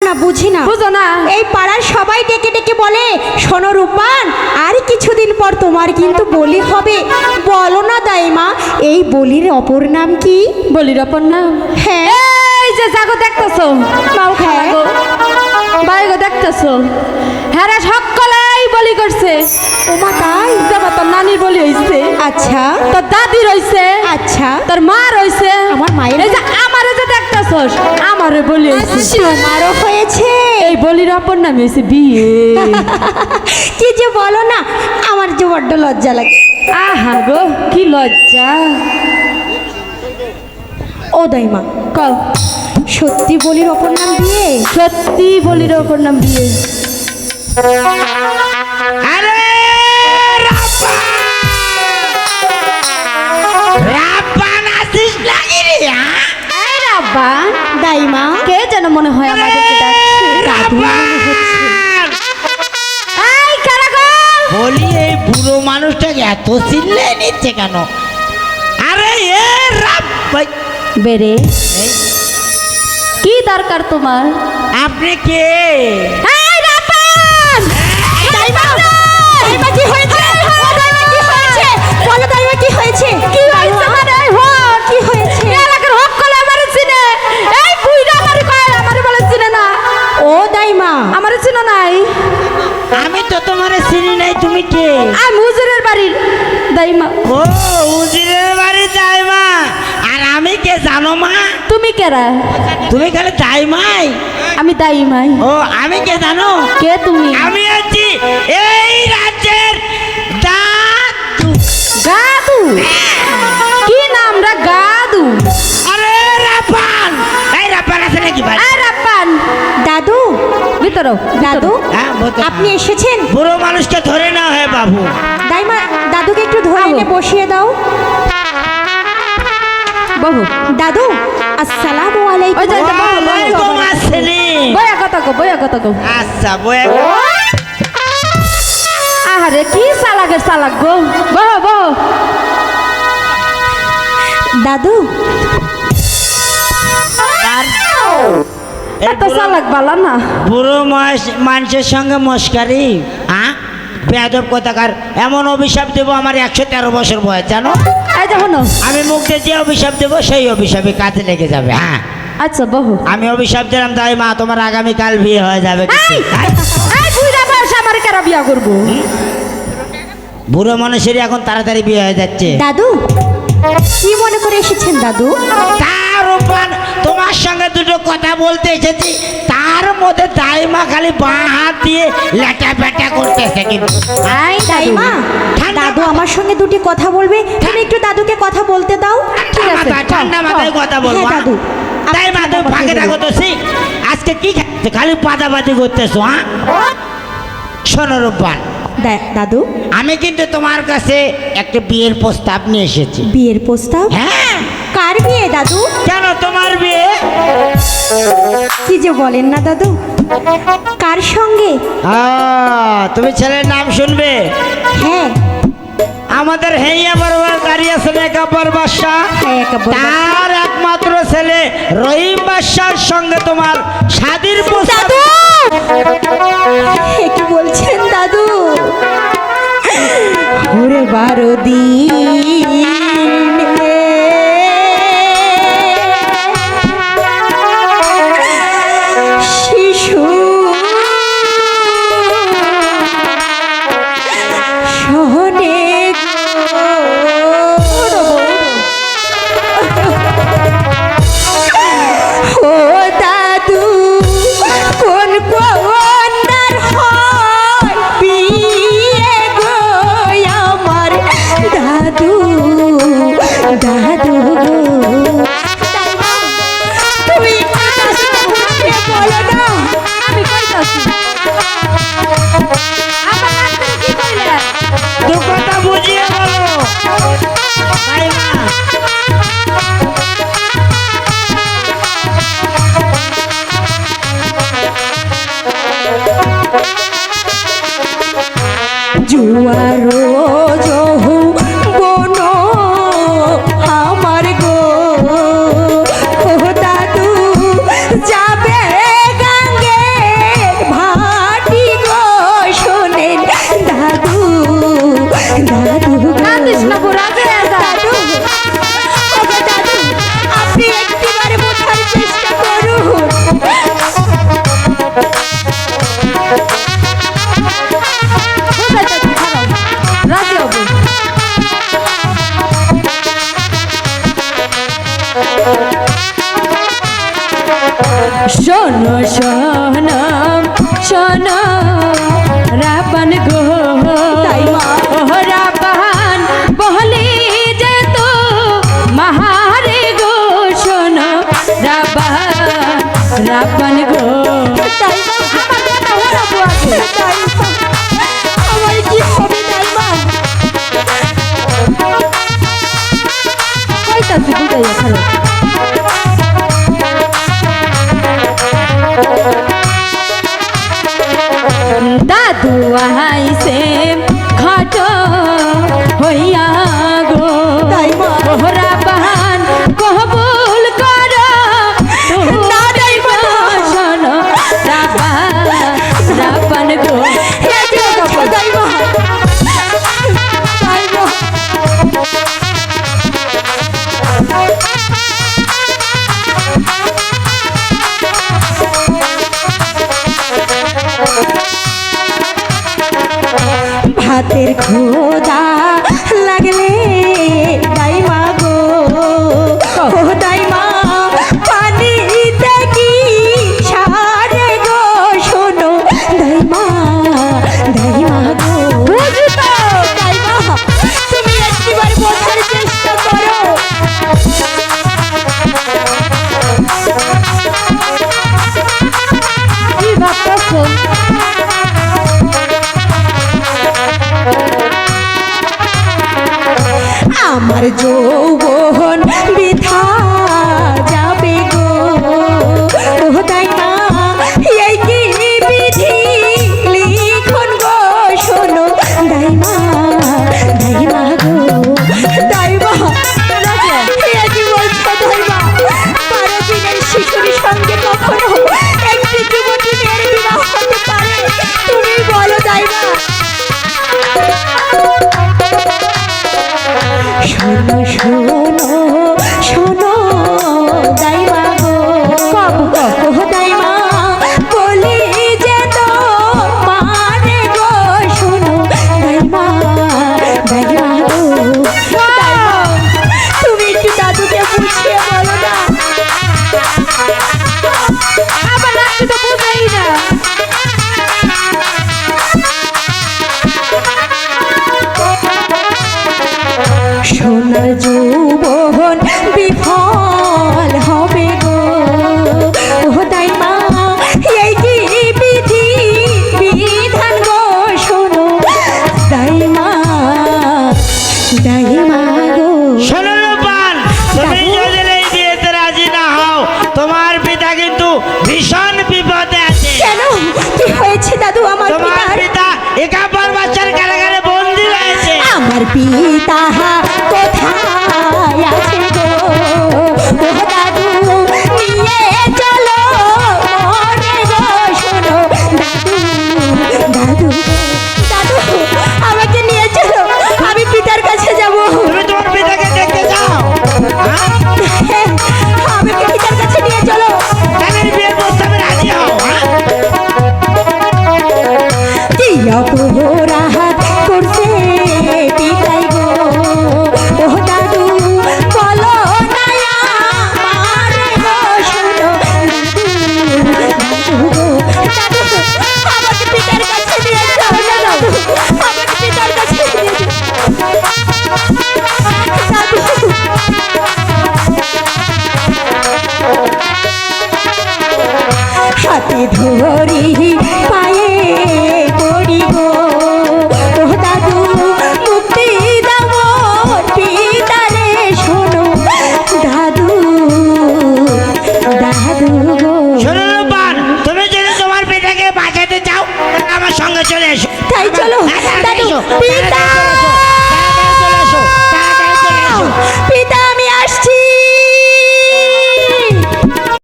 না বুঝি না, বুঝো না? এই পাড়ার সবাই ডেকে ডেকে বলে, শোনো রূপবান, আর কিছুদিন পর তোমার কিন্তু বলি হবে। বলো না দাইমা, এই বলির অপর নাম কি? বলির অপর নাম? হ্যাঁ। এই যে জাগো দেখতেছো, বাউ হ্যাঁ বাইগো দেখতেছো, হ্যাঁ সকলেই বলি করছে। ওমা তাই? যাবা তোর নানির বলি হইছে, আচ্ছা তোর দাদি রইছে, আচ্ছা তোর মা রইছে, আমার মায়ের। এই যে আমারে যে দেখতেছস, আমারে বলি হইছে। তোমারও হয়েছে? এই বলির অপর নাম হইছে বিয়ে। কি যে বলো না, আমার যে বড্ড লজ্জা লাগে। আহা গো কি লজ্জা। ও দাইমা, কও সত্যি বলির অপর নাম বিয়ে? সত্যি বলির অপর নাম বিয়ে। আরে রাব্বা রাব্বা নাচিস লাগি রে। এই রাব্বা, দাইমা, কে যেন মনে হয় আমাদেরকে ডাকছে। দাদু মনে হচ্ছে। এই কারা গো? বলি এই বুড়ো মানুষটাকে এত চিল্লে নিচ্ছে কেন? আরে এ রাব্বা, বেরে কি দরকার তোমার? আপনি কে? এই রাব্বান! দাইমা, দাইমা কি হয়েছে? ও দাইমা কি হয়েছে? বলো দাইমা কি হয়েছে? কি হইছে মানে? কি হয়েছে? এলাকার হক কলে আমারে চিনে। এই বুইড়া আমারে কয়, আমারে বলে চিনে না। ও দাইমা, আমারে চিনো নাই? আমি তো তোমার চিনি নাই, তুমি কে? আমি হুজুরের বাড়ির দাইমা। ও উজিরের বাড়ি দাইমা। আর আমি কে জানো মা? তুমি কেরা? তুমি খালি দাইমাই। আমি দাইমাই। ও আমি কে জানো? কে তুমি? আমি আছি এই রাজ্যের দাদু। গাদু? কি নাম রে গাদু? আরে রাপান, এই রাপান আছে নাকি ভাই? এই রাব্বান, দাদু, ভিতরো দাদু হ্যাঁ, বলতে আপনি এসেছেন? বুড়ো মানুষকে ধরে না হয় বাবু। দাইমা, দাদুকে একটু ধরে এনে বসিয়ে দাও। বহু দাদু, আসসালামু আলাইকুম। ওই যে, বলো, বলো। ওয়ালাইকুম আসসালাম। বয়া কথা কো, বয়া কথা কো। আচ্ছা বয়া। আহারে কি চালাকের চালাক গো। বহ বহ। দাদু, আর এই এত চালাক বালা না। বুড়ো মানুষের সঙ্গে মস্কারি, হ্যাঁ বেয়াদব কথাকার। এমন অভিশাপ দেবো, আমার 113 বছর বয়স জানো। এই দেখো না। আমি মুখে যে অভিশাপ দেবো সেই অভিশাপে কাজে লেগে যাবে। হ্যাঁ আচ্ছা বহু। আমি অভিশাপ দিলাম তাই মা তোমার আগামীকাল বিয়ে হয়ে যাবে। এই এই বুইড়া বয়সে আমার কেরা বিয়া করবো? বুড়ো মানুষেরই এখন তাড়াতাড়ি বিয়ে হয়ে যাচ্ছে। দাদু কি মনে করে এসেছেন দাদু? তার উপর তোমার সঙ্গে দুটো কথা বলতে এসেছি, তার মধ্যে দাইমা খালি বাঁ হাত দিয়ে লেটা পেটা করতেছে। কিন্তু আই দাইমা, ঠান্ডা দাদু মাথা- আমার সঙ্গে দুটি কথা বলবে, তুমি একটু দাদুকে কথা বলতে দাও। ঠিক আছে, ঠান্ডা মাথায় কথা বলবো। হ্যাঁ দাদু, দাইমা তুমি ঠান্ডা ফাঁকে মাথায় থাকো তো। শিখ আজকে কি খাচ্ছে? খালি পাদাপাতি করতেছো। হ্যাঁ শোনো রূপবান, দাদু, আমি কিন্তু তোমার কাছে একটা বিয়ের প্রস্তাব নিয়ে এসেছি। বিয়ের প্রস্তাব? হ্যাঁ কার বিয়ে দাদু? কেন তোমার বিয়ে? কি যে বলেন না দাদু, কার সঙ্গে? তুমি ছেলের নাম শুনবে? হ্যাঁ আমাদের হেইয়া বরবার দাঁড়িয়ে আছে একাব্বর বাদশাহ, হ্যাঁ, একাব্বর বাদশা। তার একমাত্র ছেলে রহিম বাদশার সঙ্গে তোমার শাদির প্রস্তাব। দাদু, এ কি বলছেন দাদু? ওরে 12 দিন শিশু সহনে ও দাদু, কোন কন্যার হয় বিয়ে গো আমার দাদু? শোনো শোনো রাবণ গো দাইমা। ও রাবণ বলি যে তো মহারে গো শোনো রাবণ গো দাইমা, আমার কথা বলাবো আগে। দাইমা, আমার কি হবে দাইমা? কইতাছি বুঝাইয়া খালো দাদু আইছে ঘট হইয়া গো দাইমা। ওহরা বাহান কবুল কর না দাইমা। শোনো রাবণ গো এই যে দেখো দাইমা। দাইমা, ভাতের খোদা লাগলে দাইমা গো, ও দাইমা পানি দেখি সারে গো শোনো দাইমা, দাইমা গো। দাইমা, তুমি একটিবার বোঝার চেষ্টা করো। কি ভাবতেছো আমার যৌবন বৃথা যাবে গো, ও দাইমা এই কি বিধি লিখন গো শোনো দাইমা, দাইমা গো। দাইমা, এ কি বলছো দাইমা? 12 দিনের শিশুর সঙ্গে কখনো একটি যুবতী মেয়ের বিবাহ হতে পারে? তুমি বলো দাইমা। শোনো শোনো শোনো দাইমা গো, ও দাইমা বলি যে তো মানে গো শোনো দাইমা, দাইমা গো। দাইমা, তুমি একটু দাদুকে বুঝিয়ে বলো না। আবার রাখতে তো বুঝাই না সোনার যৌবন বিফল হবে গো, ও দাইমা এই কি বিধি বিধান গো শোনো দাইমা, দাইমা গো। শোনো রূপবান, তুমি যদি এই বিয়েতে রাজি না হও তোমার পিতা কিন্তু ভীষণ বিপদে আছে। কেন, কি হয়েছে দাদু আমার তোমার পিতার? পিতা 51 বছর কারাগারে বন্দী হয়েছে। আমার পিতা কোথায় আছে গো, ও দাদু নিয়ে চলো মনে গো শোনো দাদু, দাদু, দাদু আমাকে নিয়ে চলো, আমি পিতার কাছে যাব। তুমি তোমার পিতাকে দেখতে চাও? হ্যাঁ? হ্যাঁ, আমাকে পিতার কাছে নিয়ে চলো। তাহলে এই বিয়ের প্রস্তাবে রাজি হও। হ্যাঁ? কি অপরাধ করছে পিতাই গো, ও দাদু বলো না আমার গো শোনো দাদু, দাদু গো। দাদু, আমাকে পিতার কাছে নিয়ে যাও না দাদু, আমাকে পিতার কাছে নিয়ে যাও। দাদু, হাতে ধরি পায়ে পড়ি গো, ও দাদু মুক্তি দাও মোর পিতারে শোনো দাদু, দাদু গো। শোনো রূপবান, তুমি যদি তোমার পিতাকে বাঁচাতে চাও তাহলে আমার সঙ্গে চলে এসো। তাই চলো তাড়াতাড়ি দাদু। এসো, পিতা, তাড়াতাড়ি চলে এসো, তাড়াতাড়ি চলে এসো, তাড়াতাড়ি চলে এসো। পিতা